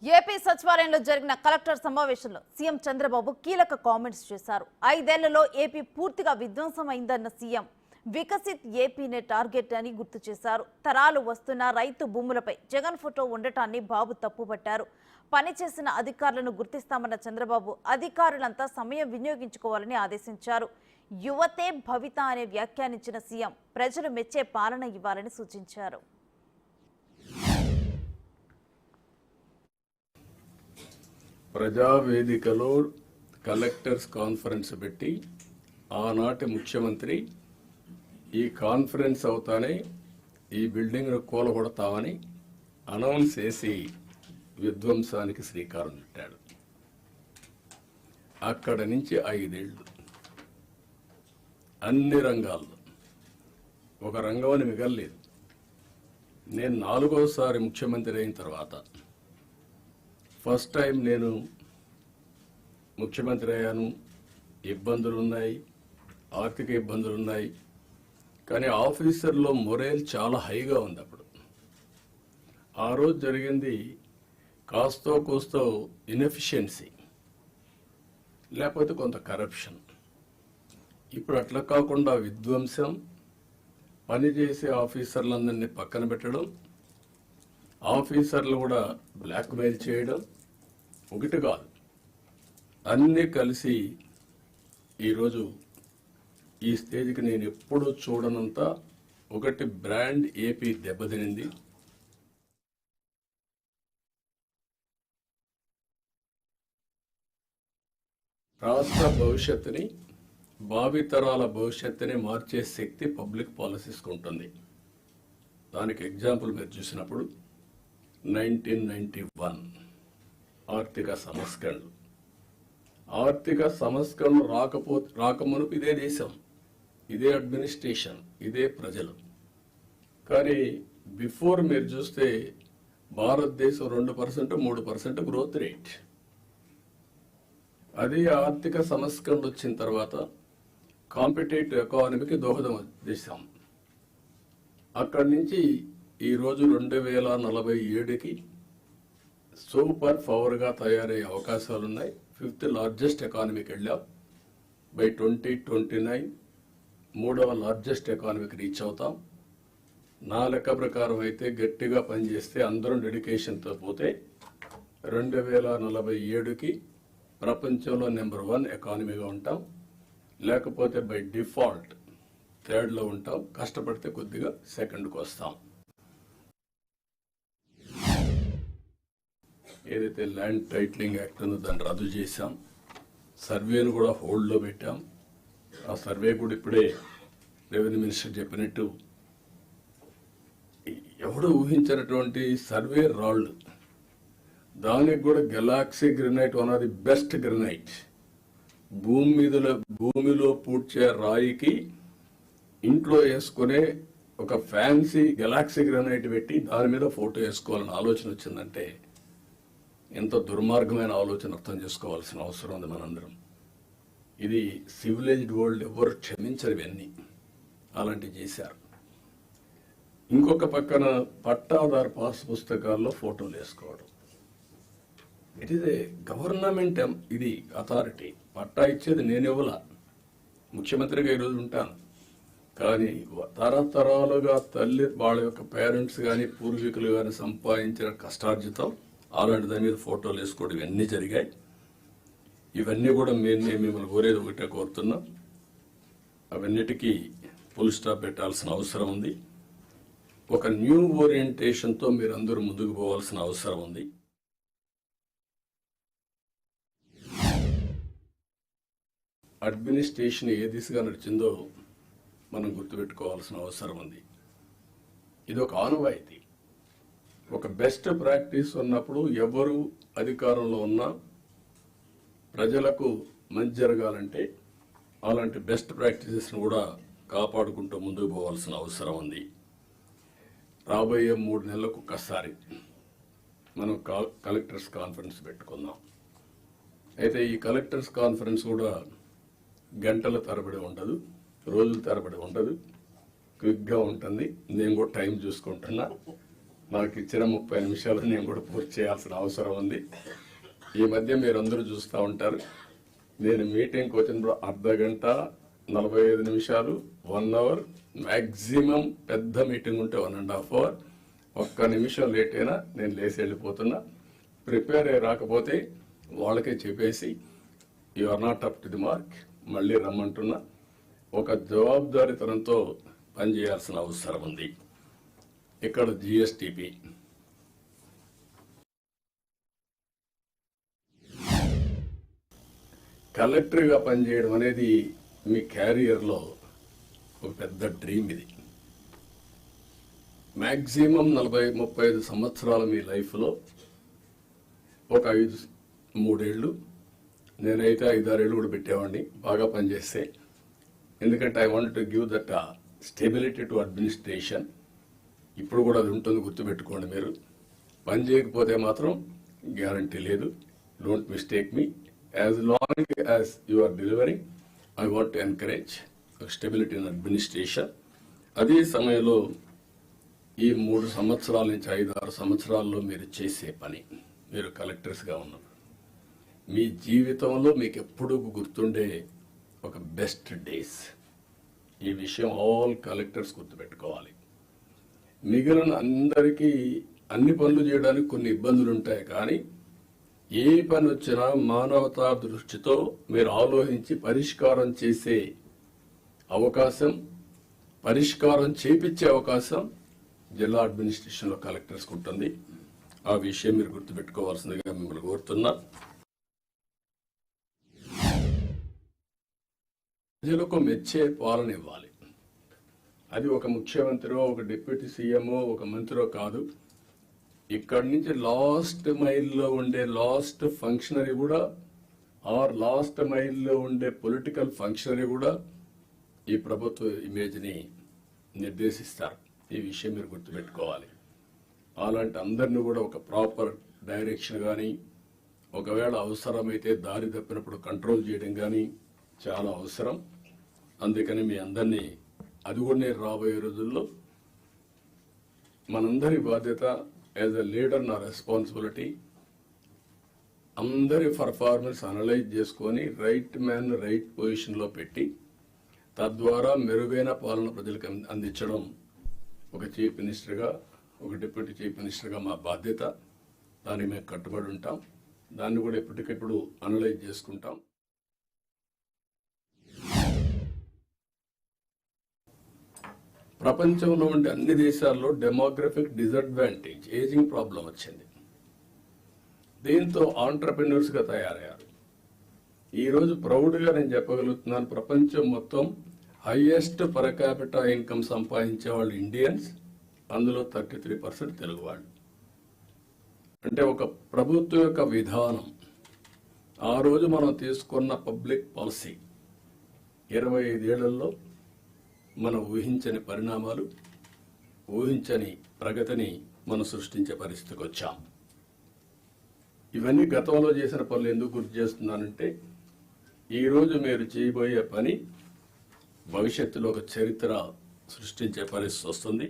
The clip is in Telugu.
ఏపీ సచివాలయంలో జరిగిన కలెక్టర్ సమావేశంలో సీఎం చంద్రబాబు కీలక కామెంట్స్ చేశారు. 5 ఏళ్లలో ఏపీ పూర్తిగా విధ్వంసం అయిందన్న సీఎం వికసిత్ ఏపీనే టార్గెట్ అని గుర్తు చేశారు. తరాలు వస్తున్న రైతు భూములపై జగన్ ఫోటో ఉండటాన్ని బాబు తప్పుపట్టారు. పనిచేసిన అధికారులను గుర్తిస్తామన్న చంద్రబాబు అధికారులంతా సమయం వినియోగించుకోవాలని ఆదేశించారు. యువతే భవిత అనే వ్యాఖ్యానించిన సీఎం ప్రజలు మెచ్చే పాలన ఇవ్వాలని సూచించారు. ప్రజావేదికలో కలెక్టర్స్ కాన్ఫరెన్స్ పెట్టి ఆనాటి ముఖ్యమంత్రి ఈ కాన్ఫరెన్స్ అవుతానే ఈ బిల్డింగ్ను కూలగొడతామని అనౌన్స్ చేసి విధ్వంసానికి శ్రీకారం చుట్టాడు. అక్కడ నుంచి 5 ఏళ్ళు అన్ని రంగాల్లో ఒక రంగం అని మిగలలేదు. నేను 4వసారి ముఖ్యమంత్రి అయిన తర్వాత ఫస్ట్ టైం నేను ముఖ్యమంత్రి అయ్యాను. ఇబ్బందులు ఉన్నాయి, ఆర్థిక ఇబ్బందులు ఉన్నాయి, కానీ ఆఫీసర్లో మొరేల్ చాలా హైగా ఉంది. అప్పుడు ఆ రోజు జరిగింది కాస్తో కూస్తో ఇన్ఎఫిషియన్సీ, లేకపోతే కొంత కరప్షన్. ఇప్పుడు అట్లా కాకుండా విధ్వంసం, పనిచేసే ఆఫీసర్లందరినీ పక్కన పెట్టడం, ఆఫీసర్లు కూడా బ్లాక్మెయిల్ చేయడం, ఒకటి కాదు అన్నీ కలిసి ఈరోజు ఈ స్టేజ్కి నేను ఎప్పుడూ చూడనంత ఒకటి బ్రాండ్ ఏపీ దెబ్బతినింది. రాష్ట్ర భవిష్యత్తుని, భావితరాల భవిష్యత్తుని మార్చే శక్తి పబ్లిక్ పాలసీస్కి ఉంటుంది. దానికి ఎగ్జాంపుల్ మీరు చూసినప్పుడు 1991 ఆర్థిక సంస్కరణలు. ఆర్థిక సంస్కరణలు రాకమునుపు ఇదే దేశం, ఇదే అడ్మినిస్ట్రేషన్, ఇదే ప్రజలు. కానీ బిఫోర్ మీరు చూస్తే భారతదేశం 2%, 3% గ్రోత్ రేట్. అదే ఆర్థిక సంస్కరణలు వచ్చిన తర్వాత కాంపిటేటివ్ ఎకానమీకి దోహదం చేశాం. అక్కడి నుంచి ఈరోజు 2047కి సూపర్ పవర్గా తయారయ్యే అవకాశాలున్నాయి. 5th లార్జెస్ట్ ఎకానమీకి వెళ్ళాం. బై 2029 3వ లార్జెస్ట్ ఎకానమీకి రీచ్ అవుతాం. నా లెక్క ప్రకారం అయితే గట్టిగా పనిచేస్తే అందరం డెడికేషన్తో పోతే 2047కి ప్రపంచంలో నెంబర్ 1 ఎకానమీగా ఉంటాం. లేకపోతే బై డిఫాల్ట్ 3rd ఉంటాం. కష్టపడితే కొద్దిగా 2ndకు వస్తాం. ఏదైతే ల్యాండ్ టైటిలింగ్ యాక్ట్ ఉందో దాన్ని రద్దు చేశాం. సర్వేను కూడా హోల్డ్లో పెట్టాం. ఆ సర్వే కూడా ఇప్పుడే రెవెన్యూ మినిస్టర్ చెప్పినట్టు ఎవడు ఊహించినటువంటి సర్వే రాళ్ళు, దానికి కూడా Galaxy granite one of the best granite. భూమిలో పూడ్చే రాయికి ఇంట్లో వేసుకునే ఒక ఫ్యాన్సీ గెలాక్సీ గ్రెనైట్ పెట్టి దాని మీద ఫోటో వేసుకోవాలని ఆలోచన వచ్చిందంటే ఎంత దుర్మార్గమైన ఆలోచన అర్థం చేసుకోవాల్సిన అవసరం ఉంది మనందరం. ఇది సివిలైజ్డ్ వరల్డ్ ఎవరు క్షమించనివన్నీ అలాంటివి చేశారు. ఇంకొక పక్కన పట్టాదారు పాస్ పుస్తకాల్లో ఫోటోలు వేసుకోవడం. ఇట్ ఈజ్ ఏ గవర్నమెంట్, ఇది అథారిటీ. పట్టా ఇచ్చేది నేను ఇవ్వలా, ముఖ్యమంత్రిగా ఈరోజు ఉంటాను. కానీ తరతరాలుగా తల్లి వాళ్ళ యొక్క పేరెంట్స్ కానీ పూర్వీకులు కానీ సంపాదించిన కష్టార్జితం, అలాంటి దాని మీద ఫోటోలు వేసుకోవడం ఇవన్నీ జరిగాయి. ఇవన్నీ కూడా మిమ్మల్ని కోరేది ఒకటే కోరుతున్నాం, అవన్నిటికీ ఫుల్ స్టాప్ పెట్టాల్సిన అవసరం ఉంది. ఒక న్యూ ఓరియంటేషన్తో మీరు అందరూ ముందుకు పోవాల్సిన అవసరం ఉంది. అడ్మినిస్ట్రేషన్ ఏ దిశగా నడిచిందో మనం గుర్తుపెట్టుకోవాల్సిన అవసరం ఉంది. ఇది ఒక ఆనవాయితీ. ఒక బెస్ట్ ప్రాక్టీస్ ఉన్నప్పుడు ఎవరు అధికారంలో ఉన్నా ప్రజలకు మంచి జరగాలంటే అలాంటి బెస్ట్ ప్రాక్టీసెస్ను కూడా కాపాడుకుంటూ ముందుకు పోవాల్సిన అవసరం ఉంది. రాబోయే 3 నెలలకు ఒక్కసారి మనం కలెక్టర్స్ కాన్ఫరెన్స్ పెట్టుకుందాం. అయితే ఈ కలెక్టర్స్ కాన్ఫరెన్స్ కూడా గంటల తరబడి ఉండదు, రోజుల తరబడి ఉండదు, క్విక్గా ఉంటుంది. నేను కూడా టైం చూసుకుంటున్నా. నాకు ఇచ్చిన 30 నిమిషాలు నేను కూడా పూర్తి చేయాల్సిన అవసరం ఉంది. ఈ మధ్య మీరందరూ చూస్తూ ఉంటారు, నేను మీటింగ్కి వచ్చినప్పుడు అర్ధ గంట 45 నిమిషాలు 1 అవర్, మ్యాక్సిమం పెద్ద మీటింగ్ ఉంటే 1.5 అవర్. ఒక్క నిమిషం లేట్ అయినా నేను లేచి వెళ్ళిపోతున్నా. ప్రిపేర్ అయ్యి రాకపోతే వాళ్ళకే చెప్పేసి you are not up to the mark, మళ్ళీ రమ్మంటున్నా. ఒక జవాబుదారీతనంతో పనిచేయాల్సిన అవసరం ఉంది. ఇక్కడ జిఎస్టిపి కలెక్టర్గా పనిచేయడం అనేది మీ క్యారియర్లో ఒక పెద్ద డ్రీమ్. ఇది మ్యాక్సిమం 40-35 సంవత్సరాల మీ లైఫ్లో ఒక 3 ఏళ్ళు, నేనైతే 5-6 ఏళ్ళు కూడా పెట్టేవాడిని బాగా పనిచేస్తే. ఎందుకంటే I want to give that stability to administration. ఇప్పుడు కూడా అది ఉంటుంది, గుర్తుపెట్టుకోండి. మీరు పని చేయకపోతే మాత్రం గ్యారంటీ లేదు. Don't mistake me. As long as you are delivering, I want to encourage stability in administration. అదే సమయంలో ఈ 3 సంవత్సరాల నుంచి 5-6 సంవత్సరాల్లో మీరు చేసే పని, మీరు కలెక్టర్స్గా ఉన్నప్పుడు మీ జీవితంలో మీకు ఎప్పుడూ గుర్తుండే ఒక బెస్ట్ డేస్. ఈ విషయం ఆల్ కలెక్టర్స్ గుర్తుపెట్టుకోవాలి. మిగిలిన అందరికీ అన్ని పనులు చేయడానికి కొన్ని ఇబ్బందులు ఉంటాయి, కానీ ఏ పని వచ్చినా మానవతా దృష్టితో మీరు ఆలోచించి పరిష్కారం చేసే అవకాశం, పరిష్కారం చేపించే అవకాశం జిల్లా అడ్మినిస్ట్రేషన్లో కలెక్టర్స్కి ఉంటుంది. ఆ విషయం మీరు గుర్తుపెట్టుకోవాల్సిందిగా మిమ్మల్ని కోరుతున్నా. ప్రజలకు మెచ్చే పాలన ఇవ్వాలి. అది ఒక ముఖ్యమంత్రి, ఒక డిప్యూటీ సీఎంఓ, ఒక మంత్రో కాదు. ఇక్కడి నుంచి లాస్ట్ మైల్లో ఉండే లాస్ట్ ఫంక్షనరీ కూడా, ఆర్ లాస్ట్ మైల్లో ఉండే పొలిటికల్ ఫంక్షనరీ కూడా ఈ ప్రభుత్వ ఇమేజ్ని నిర్దేశిస్తారు. ఈ విషయం మీరు గుర్తుపెట్టుకోవాలి. అలాంటి అందరినీ కూడా ఒక ప్రాపర్ డైరెక్షన్ కానీ, ఒకవేళ అవసరమైతే దారి తప్పినప్పుడు కంట్రోల్ చేయడం కానీ చాలా అవసరం. అందుకని మీ అందరినీ, అది కూడా నేను రాబోయే రోజుల్లో మనందరి బాధ్యత యాజ్ ఎ లీడర్, నా రెస్పాన్సిబిలిటీ అందరి పర్ఫార్మెన్స్ అనలైజ్ చేసుకొని రైట్ మ్యాన్ రైట్ పొజిషన్లో పెట్టి తద్వారా మెరుగైన పాలన ప్రజలకు అందించడం ఒక చీఫ్ మినిస్టర్గా, ఒక డిప్యూటీ చీఫ్ మినిస్టర్గా మా బాధ్యత. దానికి మేము కట్టుబడి ఉంటాం. దాన్ని కూడా ఎప్పటికెప్పుడు అనలైజ్ చేసుకుంటాం. ప్రపంచంలో ఉండే అన్ని దేశాల్లో డెమోగ్రఫిక్ డిసడ్వాంటేజ్, ఏజింగ్ ప్రాబ్లం వచ్చింది. దీంతో ఆంటర్ప్రెన్యూర్స్గా తయారయ్యారు. ఈరోజు ప్రౌడ్గా నేను చెప్పగలుగుతున్నాను, ప్రపంచం మొత్తం హైయెస్ట్ పర్ క్యాపిటా ఇన్కమ్ సంపాదించే వాళ్ళు ఇండియన్స్, అందులో 33% తెలుగు వాళ్ళు. అంటే ఒక ప్రభుత్వం యొక్క విధానం, ఆ రోజు మనం తీసుకున్న పబ్లిక్ పాలసీ 25 ఏళ్లలో మనం ఊహించని పరిణామాలు, ఊహించని ప్రగతిని మనం సృష్టించే పరిస్థితికి వచ్చాం. ఇవన్నీ గతంలో చేసిన పనులు ఎందుకు గుర్తు చేస్తున్నానంటే, ఈరోజు మీరు చేయబోయే పని భవిష్యత్తులో ఒక చరిత్ర సృష్టించే పరిస్థితి వస్తుంది.